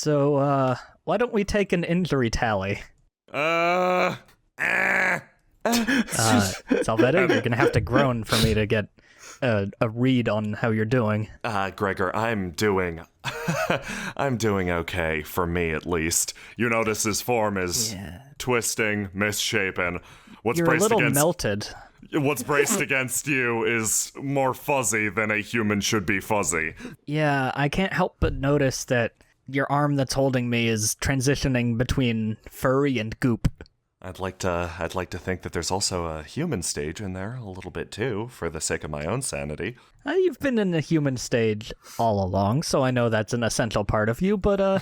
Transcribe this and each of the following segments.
So, why don't we take an injury tally? Salvetta, you're gonna have to groan for me to get a read on how you're doing. Gregor, I'm doing okay, for me at least. You notice his form is twisting, misshapen. You're a little melted. What's braced against you is more fuzzy than a human should be fuzzy. Yeah, I can't help but notice that your arm that's holding me is transitioning between furry and goop. I'd like to think that there's also a human stage in there a little bit too, for the sake of my own sanity. You've been in the human stage all along, so I know that's an essential part of you, but well,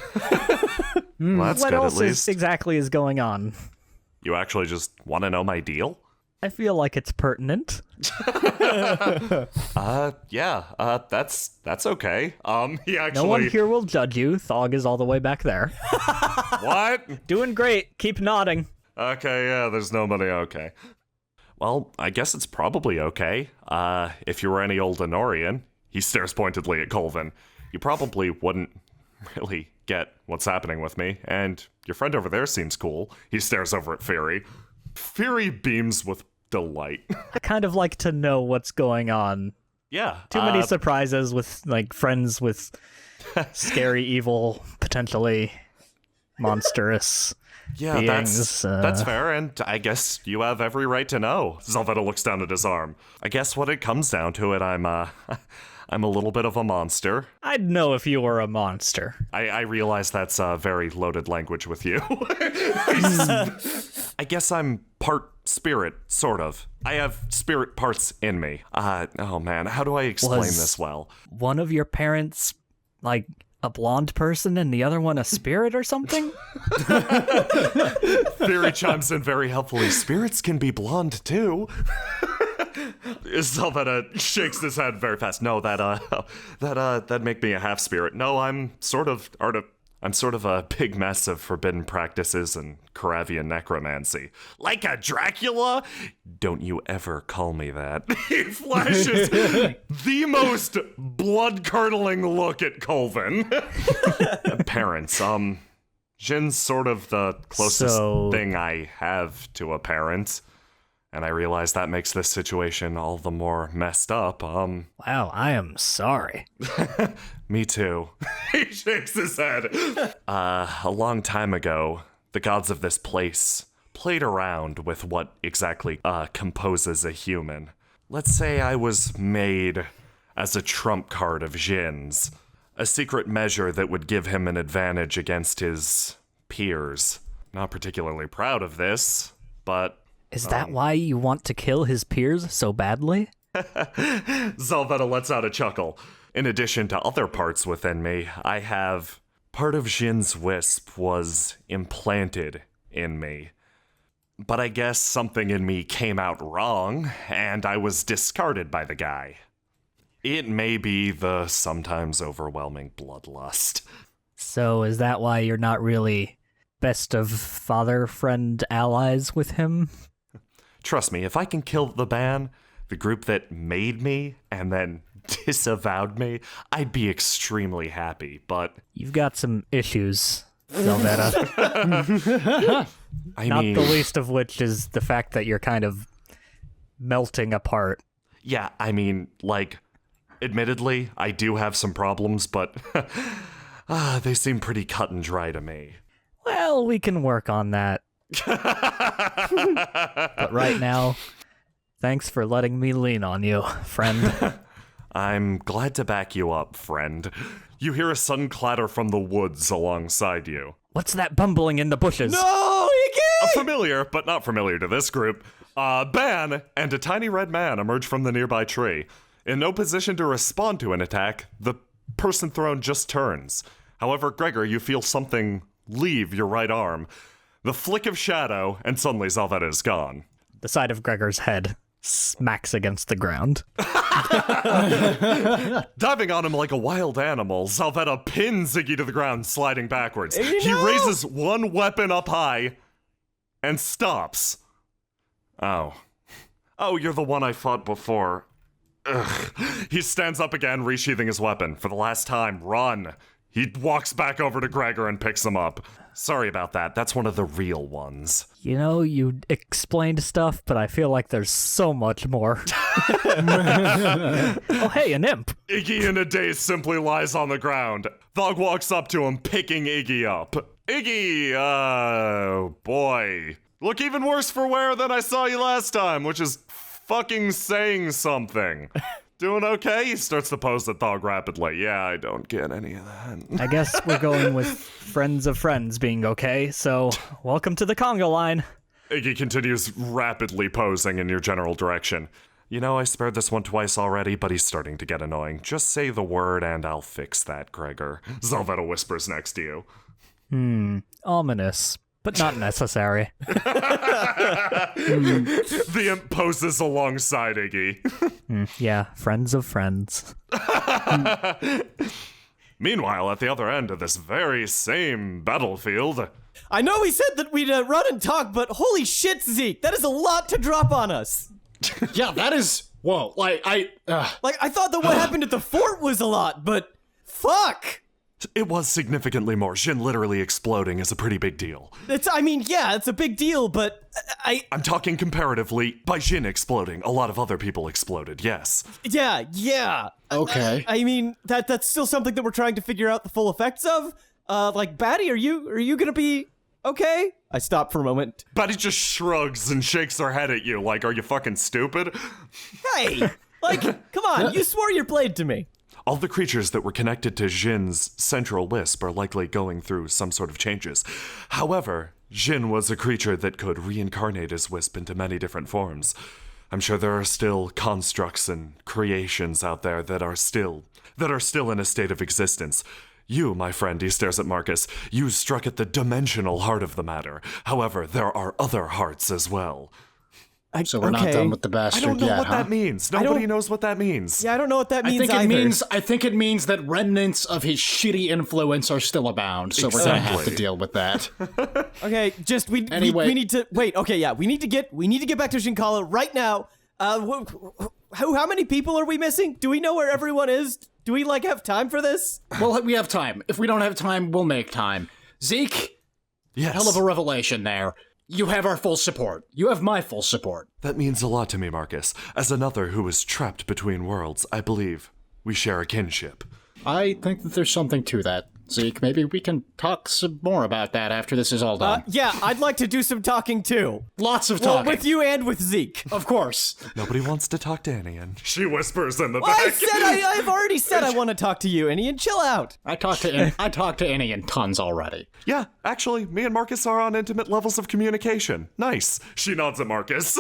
that's what good, else at least. exactly is going on? You actually just want to know my deal? I feel like it's pertinent. That's okay. He actually... No one here will judge you. Thog is all the way back there. What? Doing great. Keep nodding. Okay, yeah, there's nobody okay. Well, I guess it's probably okay. If you were any old Honorian, he stares pointedly at Colvin, you probably wouldn't really get what's happening with me, and your friend over there seems cool. He stares over at Fury. Fury beams with delight. I kind of like to know what's going on. Yeah. Too many surprises with, like, friends with scary, evil, potentially monstrous beings. That's fair, and I guess you have every right to know. Zelvetta looks down at his arm. I guess what it comes down to it, I'm a little bit of a monster. I'd know if you were a monster. I realize that's a very loaded language with you. I guess I'm part spirit, sort of. I have spirit parts in me. Oh man, how do I explain this well? One of your parents, like, a blonde person and the other one a spirit or something? Theory chimes in very helpfully. Spirits can be blonde too. Zelvetta shakes his head very fast. No, that'd make me a half spirit. No, I'm sort of a big mess of forbidden practices and Karavian necromancy. Like a Dracula? Don't you ever call me that. He flashes the most blood-curdling look at Colvin. Parents, Jin's sort of the closest thing I have to a parent. And I realize that makes this situation all the more messed up. Wow, I am sorry. Me too. He shakes his head. A long time ago, the gods of this place played around with what exactly composes a human. Let's say I was made as a trump card of Jin's, a secret measure that would give him an advantage against his peers. Not particularly proud of this, but... Is that why you want to kill his peers so badly? Zelvetta lets out a chuckle. In addition to other parts within me, I have... Part of Jin's wisp was implanted in me. But I guess something in me came out wrong, and I was discarded by the guy. It may be the sometimes overwhelming bloodlust. So is that why you're not really best of father-friend allies with him? Trust me, if I can kill the ban, the group that made me and then disavowed me, I'd be extremely happy, but... You've got some issues, Zelvetta. Not the least of which is the fact that you're kind of melting apart. Yeah, I mean, like, admittedly, I do have some problems, but they seem pretty cut and dry to me. Well, we can work on that. But right now, thanks for letting me lean on you, friend. I'm glad to back you up, friend. You hear a sudden clatter from the woods alongside you. What's that bumbling in the bushes? No, you A familiar, but not familiar to this group, Ban and a tiny red man emerge from the nearby tree. In no position to respond to an attack, the person thrown just turns. However, Gregor, you feel something leave your right arm. The flick of shadow, and suddenly Zelvetta is gone. The side of Gregor's head smacks against the ground. Diving on him like a wild animal, Zelvetta pins Ziggy to the ground, sliding backwards. He raises one weapon up high and stops. Oh, you're the one I fought before. Ugh. He stands up again, resheathing his weapon. For the last time, run. He walks back over to Gregor and picks him up. Sorry about that. That's one of the real ones. You know, you explained stuff, but I feel like there's so much more. Oh, hey, an imp. Iggy in a daze simply lies on the ground. Thog walks up to him, picking Iggy up. Iggy, boy. Look even worse for wear than I saw you last time, which is fucking saying something. Doing okay? He starts to pose the Thog rapidly. Yeah, I don't get any of that. I guess we're going with friends of friends being okay, so welcome to the conga line. Iggy continues rapidly posing in your general direction. You know, I spared this one twice already, but he's starting to get annoying. Just say the word and I'll fix that, Gregor. Zelvetta whispers next to you. Ominous, but not necessary. The imp poses alongside Iggy. Yeah, friends of friends. Meanwhile, at the other end of this very same battlefield... I know we said that we'd run and talk, but holy shit, Zeke, that is a lot to drop on us. Yeah, that is... Whoa, Like, I thought that what happened at the fort was a lot, but fuck! It was significantly more. Jin literally exploding is a pretty big deal. It's a big deal, but I'm talking comparatively. By Jin exploding, a lot of other people exploded, yes. Yeah. okay. I mean, that's still something that we're trying to figure out the full effects of. Like, Batty, are you gonna be okay? I stopped for a moment. Batty just shrugs and shakes her head at you like, are you fucking stupid? Hey! Like, come on, you swore your blade to me. All the creatures that were connected to Jin's central wisp are likely going through some sort of changes. However, Jin was a creature that could reincarnate his wisp into many different forms. I'm sure there are still constructs and creations out there that are still in a state of existence. You, my friend, he stares at Marcus, you struck at the dimensional heart of the matter. However, there are other hearts as well. So we're not done with the I bastard don't know yet, what huh? that means. Nobody knows what that means. Yeah, I don't know what that means I think it means that remnants of his shitty influence are still abound, so we're gonna have to Exactly. deal with that. Okay, just we need to wait. Okay, yeah, we need to get back to Janala right now. How many people are we missing? Do we know where everyone is? Do we have time for this? Well, we have time. If we don't have time, we'll make time. Zeke, Yes. hell of a revelation there. You have our full support. You have my full support. That means a lot to me, Marcus. As another who is trapped between worlds, I believe we share a kinship. I think that there's something to that, Zeke. Maybe we can talk some more about that after this is all done. Yeah, I'd like to do some talking too. Lots of Well, talking. with you and with Zeke. Of course. Nobody wants to talk to Anian. She whispers in the I back. said I've already said I want to talk to you, Ian. Chill out. I talked to Annie in tons already. Yeah, actually, me and Marcus are on intimate levels of communication. Nice. She nods at Marcus.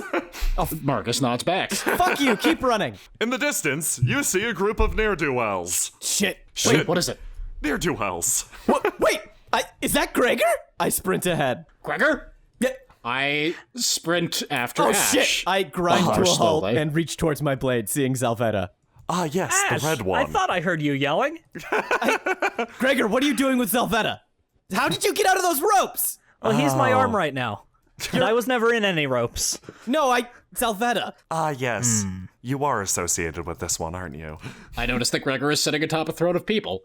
Marcus nods back. Fuck you. Keep running. In the distance, you see a group of ne'er-do-wells. Shit. Wait, what is it? Ne'er-do-wells. What? Wait. Is that Gregor? I sprint ahead. Gregor? Yeah. I sprint after Oh Ash. shit! I grind to a halt slowly. and reach towards my blade, seeing Zelvetta. Ah, yes, Ash, the red one. I thought I heard you yelling. Gregor, what are you doing with Zelvetta? How did you get out of those ropes? Well, he's my arm right now. And I was never in any ropes. No, Zelvetta. Ah, yes. You are associated with this one, aren't you? I noticed that Gregor is sitting atop a throne of people.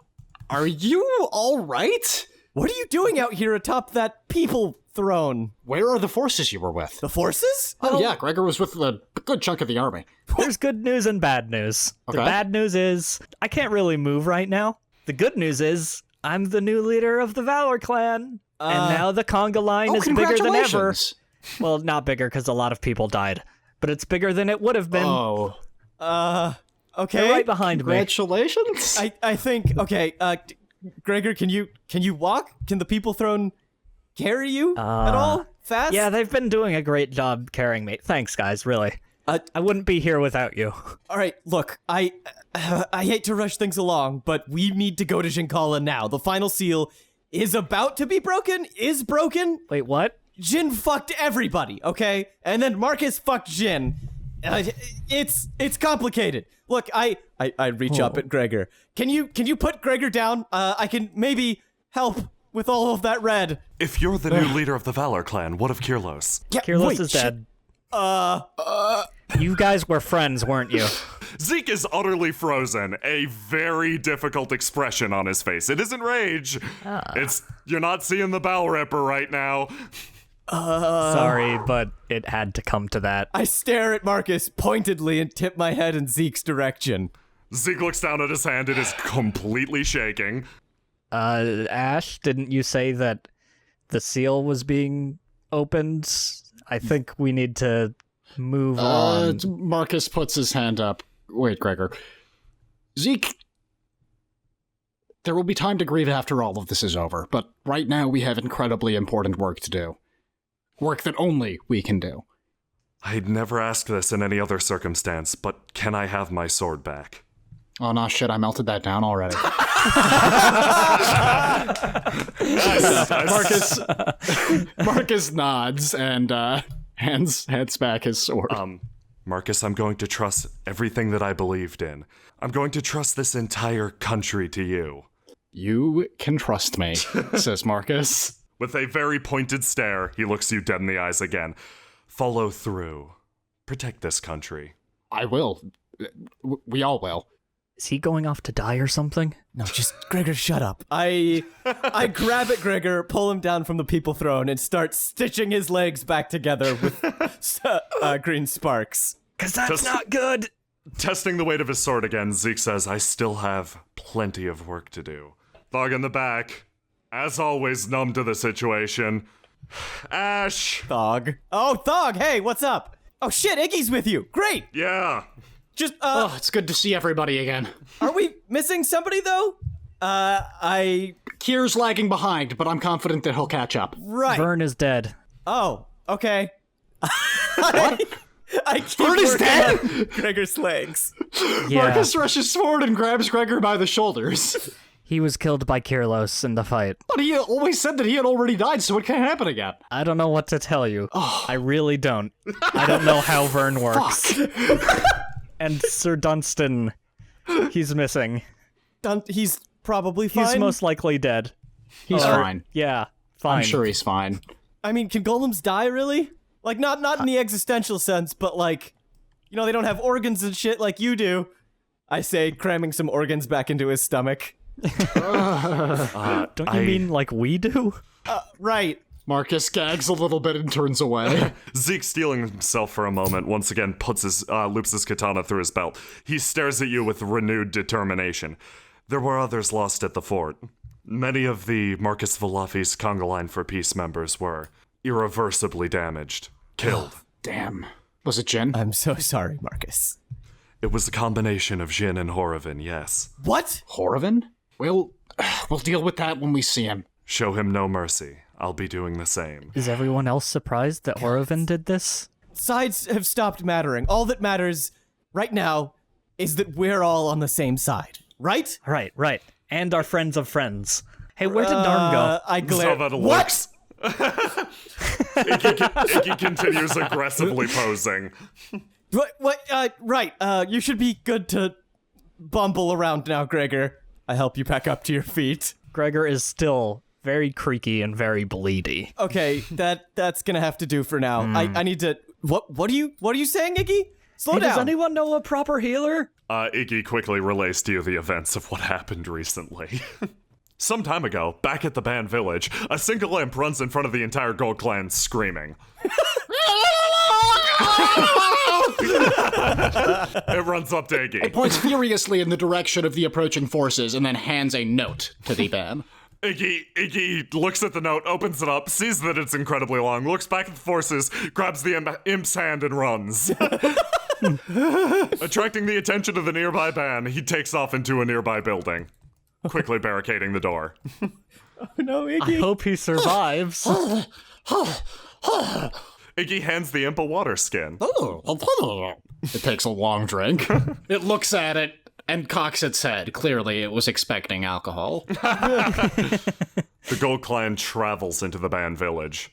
Are you all right? What are you doing out here atop that people throne? Where are the forces you were with? The forces? Oh, yeah, Gregor was with a good chunk of the army. There's good news and bad news. The Okay. bad news is I can't really move right now. The good news is I'm the new leader of the Valor clan. And now the conga line is bigger than ever. Congratulations. Well, not bigger because a lot of people died. But it's bigger than it would have been. Oh. Okay. They're right behind me. Congratulations. I think, okay, Gregor, can you walk? Can the people throne carry you at all? Fast? Yeah, they've been doing a great job carrying me. Thanks, guys, really. I wouldn't be here without you. All right, look, I hate to rush things along, but we need to go to Janala now. The final seal is about to be broken, is broken. Wait, what? Jin fucked everybody, okay? And then Marcus fucked Jin. It's complicated. Look, I reach up at Gregor. Can you put Gregor down? I can maybe help with all of that red. If you're the new leader of the Valor clan, what of Kirlos? Yeah, Kirlos wait, is shit. dead. You guys were friends, weren't you? Zeke is utterly frozen, a very difficult expression on his face. It isn't rage. You're not seeing the bowel ripper right now. Sorry, but it had to come to that. I stare at Marcus pointedly and tip my head in Zeke's direction. Zeke looks down at his hand. It is completely shaking. Ash, didn't you say that the seal was being opened? I think we need to move on. Marcus puts his hand up. Wait, Gregor. Zeke, there will be time to grieve after all of this is over, but right now we have incredibly important work to do. Work that only we can do. I'd never ask this in any other circumstance, but can I have my sword back? Oh, no, shit, I melted that down already. Marcus nods and hands back his sword. Marcus, I'm going to trust everything that I believed in. I'm going to trust this entire country to you. You can trust me, says Marcus. With a very pointed stare, he looks you dead in the eyes again. Follow through. Protect this country. I will. We all will. Is he going off to die or something? No, just Gregor, shut up. I grab at Gregor, pull him down from the people throne, and start stitching his legs back together with green sparks. Because that's not good. Testing the weight of his sword again, Zeke says, I still have plenty of work to do. Thog in the back, as always, numb to the situation. Ash! Thog. Oh, Thog, hey, what's up? Oh shit, Iggy's with you. Great. Yeah. Just, Oh, it's good to see everybody again. are we missing somebody, though? Kier's lagging behind, but I'm confident that he'll catch up. Right. Vern is dead. Oh, okay. What? I keep Vern is working dead? on Gregor's legs. Yeah, Marcus rushes forward and grabs Gregor by the shoulders. he was killed by Kirlos in the fight. But he always said that he had already died, so it can't happen again. I don't know what to tell you. I really don't. I don't know how Vern works. And Sir Dunstan, he's missing. He's probably fine. He's most likely dead. He's fine. Yeah, fine. I'm sure he's fine. I mean, can golems die, really? Like, not in the existential sense, but like, you know, they don't have organs and shit like you do. I say, cramming some organs back into his stomach. Don't you mean like we do? Right. Marcus gags a little bit and turns away. Zeke, steeling himself for a moment, once again loops his katana through his belt. He stares at you with renewed determination. There were others lost at the fort. Many of the Marcus Valafi's Conga Line for Peace members were irreversibly damaged. Killed. Damn. Was it Jin? I'm so sorry, Marcus. It was a combination of Jin and Horovin, yes. What? Horovin? We'll deal with that when we see him. Show him no mercy. I'll be doing the same. Is everyone else surprised that Horovin did this? Sides have stopped mattering. All that matters right now is that we're all on the same side. Right? Right. And our friends of friends. Hey, where did Narm go? I glare. So that What? Iggy continues aggressively posing. Right. You should be good to bumble around now, Gregor. I help you back up to your feet. Gregor is still very creaky and very bleedy. Okay, that's gonna have to do for now. I need to. What are you saying, Iggy? Slow down. Does anyone know a proper healer? Iggy quickly relays to you the events of what happened recently. Some time ago, back at the band village, a single imp runs in front of the entire gold clan screaming. It runs up to Iggy. Points furiously in the direction of the approaching forces and then hands a note to the band. Iggy looks at the note, opens it up, sees that it's incredibly long, looks back at the forces, grabs the imp's hand and runs. Attracting the attention of the nearby band, he takes off into a nearby building, quickly barricading the door. No, Iggy. I hope he survives. Iggy hands the imp a water skin. It takes a long drink. It looks at it and cocks its head. Clearly, it was expecting alcohol. The gold clan travels into the band village.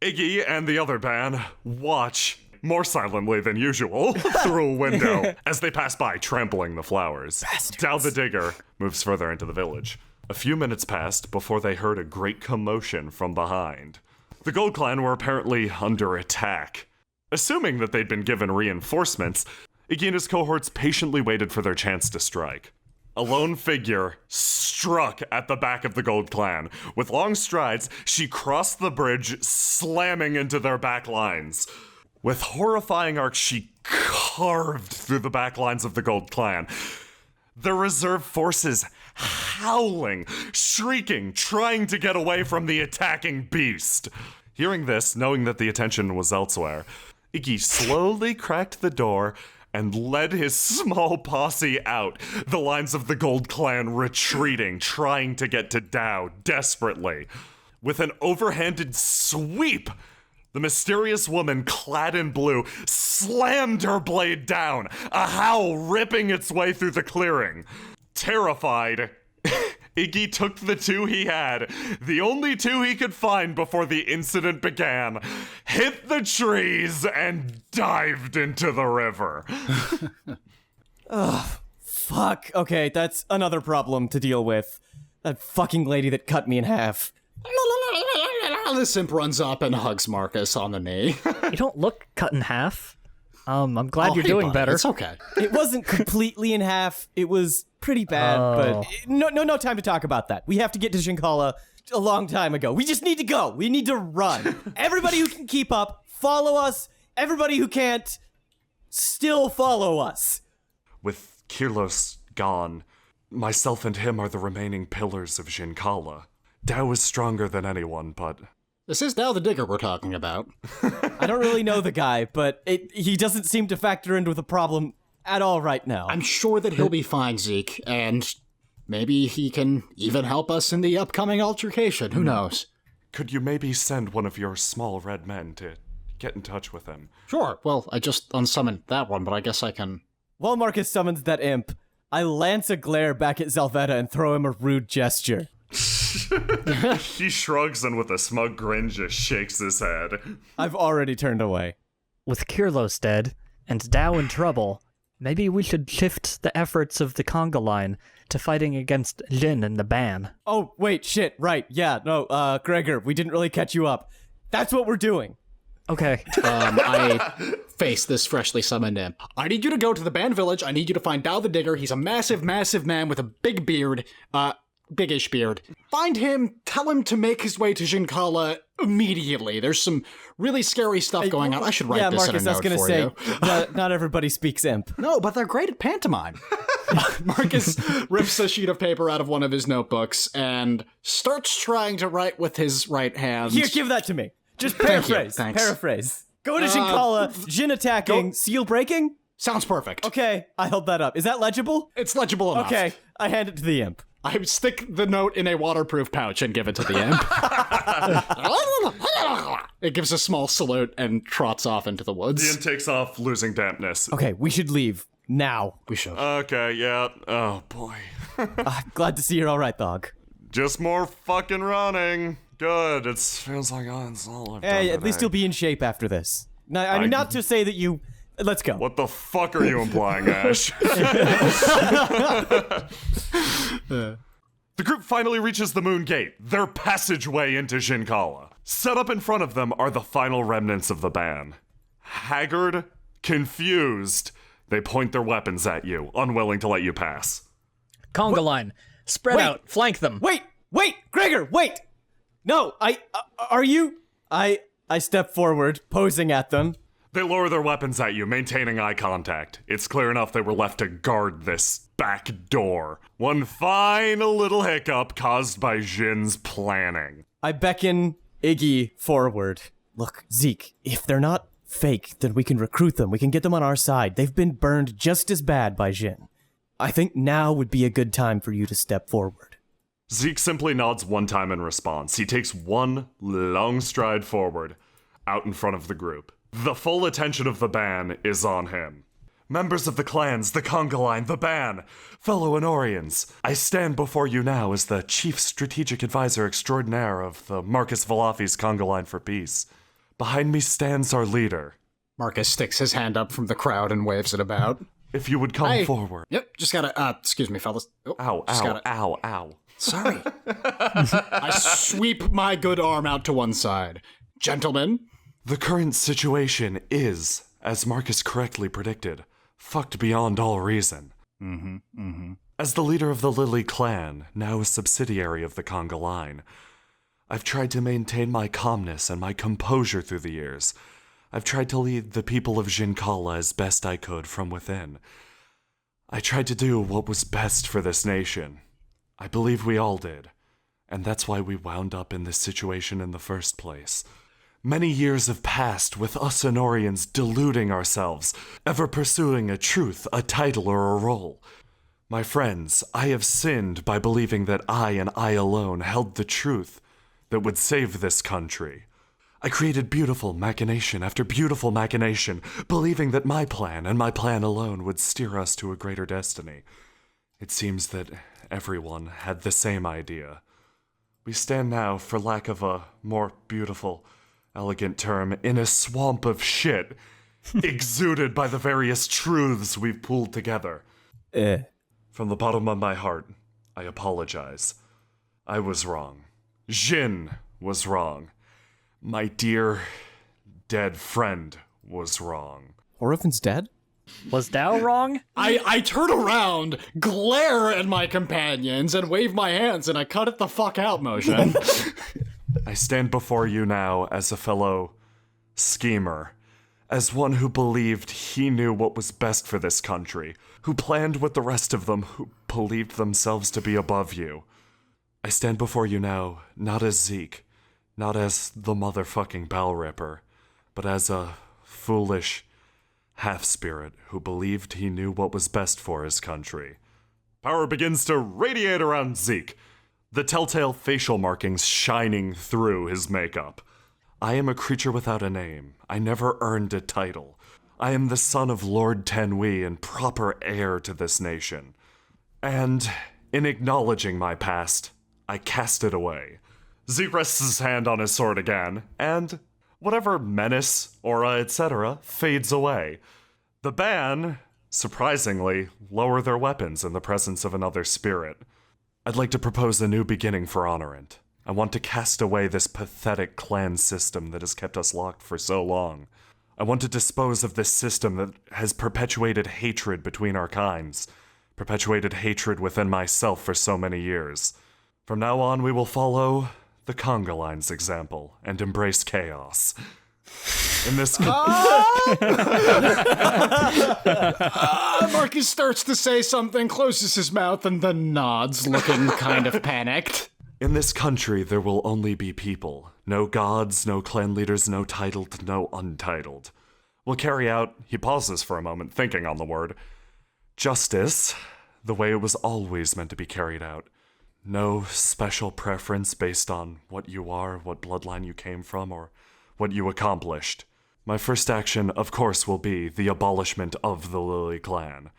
Iggy and the other band watch, more silently than usual, through a window as they pass by, trampling the flowers. Dow the Digger moves further into the village. A few minutes passed before they heard a great commotion from behind. The Gold Clan were apparently under attack. Assuming that they'd been given reinforcements, Iggy and his cohorts patiently waited for their chance to strike. A lone figure struck at the back of the Gold Clan. With long strides, she crossed the bridge, slamming into their back lines. With horrifying arcs, she carved through the back lines of the Gold Clan. The reserve forces howling, shrieking, trying to get away from the attacking beast. Hearing this, knowing that the attention was elsewhere, Iggy slowly cracked the door and led his small posse out, the lines of the Gold Clan retreating, trying to get to Dow desperately. With an overhanded sweep, the mysterious woman clad in blue slammed her blade down, a howl ripping its way through the clearing. Terrified, Iggy took the two he had, the only two he could find before the incident began, hit the trees, and dived into the river. Ugh, fuck. Okay, that's another problem to deal with. That fucking lady that cut me in half. The simp runs up and hugs Marcus on the knee. You don't look cut in half. I'm glad you're hey, doing buddy, better. It's okay. It wasn't completely in half. It was pretty bad, but no time to talk about that. We have to get to Janala a long time ago. We just need to go. We need to run. Everybody who can keep up, follow us. Everybody who can't, still follow us. With Kirlos gone, myself and him are the remaining pillars of Janala. Dow is stronger than anyone, but... This is Dow the Digger we're talking about. I don't really know the guy, but he doesn't seem to factor into the problem at all right now. I'm sure that he'll be fine, Zeke, and maybe he can even help us in the upcoming altercation. Who knows? Could you maybe send one of your small red men to get in touch with him? Sure. Well, I just unsummoned that one, but I guess I can... While Marcus summons that imp, I lance a glare back at Zelvetta and throw him a rude gesture. He shrugs and with a smug grin just shakes his head. I've already turned away. With Kirlos dead and Dow in trouble, maybe we should shift the efforts of the conga line to fighting against Jin and the ban. Oh, wait, shit, right, yeah, no, Gregor, we didn't really catch you up. That's what we're doing. Okay. I face this freshly summoned imp. I need you to go to the band village. I need you to find Dow the Digger. He's a massive, massive man with a big beard. Biggish beard. Find him, tell him to make his way to Janala immediately. There's some really scary stuff going on. I should write this Marcus, in a note for you. Not everybody speaks imp. No, but they're great at pantomime. Marcus rips a sheet of paper out of one of his notebooks and starts trying to write with his right hand. Here, give that to me. Just paraphrase. Thanks. Paraphrase. Go to Janala, Jin attacking, seal breaking? Sounds perfect. Okay, I held that up. Is that legible? It's legible enough. Okay, I hand it to the imp. I stick the note in a waterproof pouch and give it to the imp. It gives a small salute and trots off into the woods. The imp takes off, losing dampness. Okay, we should leave. Now. We should. Okay, yeah. Oh, boy. Glad to see you're all right, dog. Just more fucking running. Good. It feels like it's all I've done Hey, at least today. you'll be in shape after this. Now, I mean, not to say that you... Let's go. What the fuck are you implying, Ash? The group finally reaches the Moon Gate, their passageway into Janala. Set up in front of them are the final remnants of the ban. Haggard, confused, they point their weapons at you, unwilling to let you pass. Conga line. Spread Wait. out. Flank them. Wait, Gregor, wait! No, are you... I step forward, posing at them. They lower their weapons at you, maintaining eye contact. It's clear enough they were left to guard this back door. One final little hiccup caused by Jin's planning. I beckon Iggy forward. Look, Zeke, if they're not fake, then we can recruit them. We can get them on our side. They've been burned just as bad by Jin. I think now would be a good time for you to step forward. Zeke simply nods one time in response. He takes one long stride forward, out in front of the group. The full attention of the ban is on him. Members of the clans, the conga line, the ban, fellow Enorians, I stand before you now as the Chief Strategic Advisor Extraordinaire of the Marcus Valafi's Conga Line for Peace. Behind me stands our leader. Marcus sticks his hand up from the crowd and waves it about. If you would come forward. Yep, just gotta, excuse me, fellas. Oh, Ow, just ow, gotta- ow, ow. Sorry. I sweep my good arm out to one side. Gentlemen, The current situation is, as Marcus correctly predicted, Fucked beyond all reason. As the leader of the Lily clan, now a subsidiary of the Conga line, I've tried to maintain my calmness and my composure through the years. I've tried to lead the people of Janala as best I could from within. I tried to do what was best for this nation. I believe we all did. And that's why we wound up in this situation in the first place. Many years have passed with us Honorians deluding ourselves, ever pursuing a truth, a title, or a role. My friends, I have sinned by believing that I and I alone held the truth that would save this country. I created beautiful machination after beautiful machination, believing that my plan and my plan alone would steer us to a greater destiny. It seems that everyone had the same idea. We stand now, for lack of a more beautiful, elegant term, in a swamp of shit, exuded by the various truths we've pulled together. From the bottom of my heart, I apologize. I was wrong. Jin was wrong. My dear, dead friend was wrong. Orovin's dead? Was Dao wrong? I turn around, glare at my companions, and wave my hands in a cut it the fuck out motion. I stand before you now as a fellow schemer, as one who believed he knew what was best for this country, who planned with the rest of them who believed themselves to be above you. I stand before you now, not as Zeke, not as the motherfucking Bell Ripper, but as a foolish half-spirit who believed he knew what was best for his country. Power begins to radiate around Zeke, the telltale facial markings shining through his makeup. I am a creature without a name. I never earned a title. I am the son of Lord Tenui and proper heir to this nation. And in acknowledging my past, I cast it away. Zeke rests his hand on his sword again, and whatever menace, aura, etc. fades away. The band, surprisingly, lower their weapons in the presence of another spirit. I'd like to propose a new beginning for Honorant. I want to cast away this pathetic clan system that has kept us locked for so long. I want to dispose of this system that has perpetuated hatred between our kinds, perpetuated hatred within myself for so many years. From now on, we will follow the Conga line's example and embrace chaos. In this Marcus starts to say something, closes his mouth, and then nods, looking kind of panicked. In this country, there will only be people. No gods, no clan leaders, no titled, no untitled. We'll carry out, he pauses for a moment, thinking on the word, justice, the way it was always meant to be carried out. No special preference based on what you are, what bloodline you came from, or what you accomplished. My first action, of course, will be the abolishment of the Lily clan.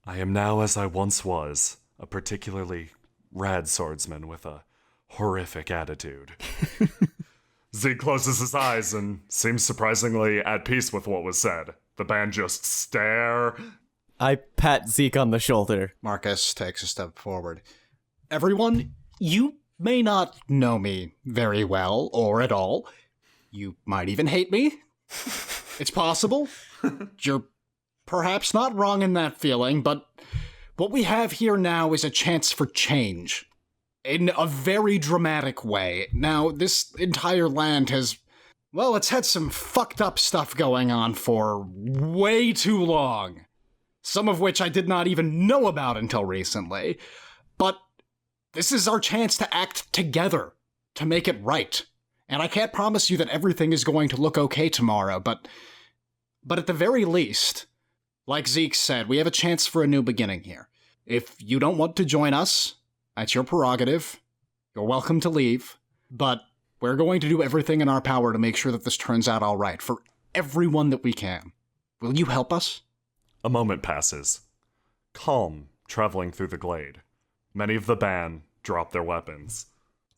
I am now, as I once was, a particularly rad swordsman with a horrific attitude. Zeke closes his eyes and seems surprisingly at peace with what was said. The band just stare. I pat Zeke on the shoulder. Marcus takes a step forward. Everyone, you may not know me very well or at all. You might even hate me. It's possible. You're perhaps not wrong in that feeling, but what we have here now is a chance for change. In a very dramatic way. Now, this entire land has, well, it's had some fucked up stuff going on for way too long. Some of which I did not even know about until recently. But this is our chance to act together, to make it right. And I can't promise you that everything is going to look okay tomorrow, but at the very least, like Zeke said, we have a chance for a new beginning here. If you don't want to join us, that's your prerogative. You're welcome to leave, but we're going to do everything in our power to make sure that this turns out all right for everyone that we can. Will you help us? A moment passes. Calm, traveling through the glade. Many of the band drop their weapons.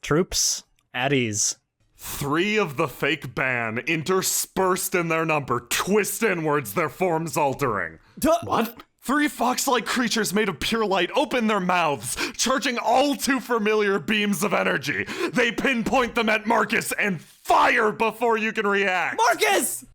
Troops, at ease. 3 of the fake band, interspersed in their number, twist inwards, their forms altering. What? 3 fox-like creatures made of pure light open their mouths, charging all too familiar beams of energy. They pinpoint them at Marcus and fire before you can react. Marcus!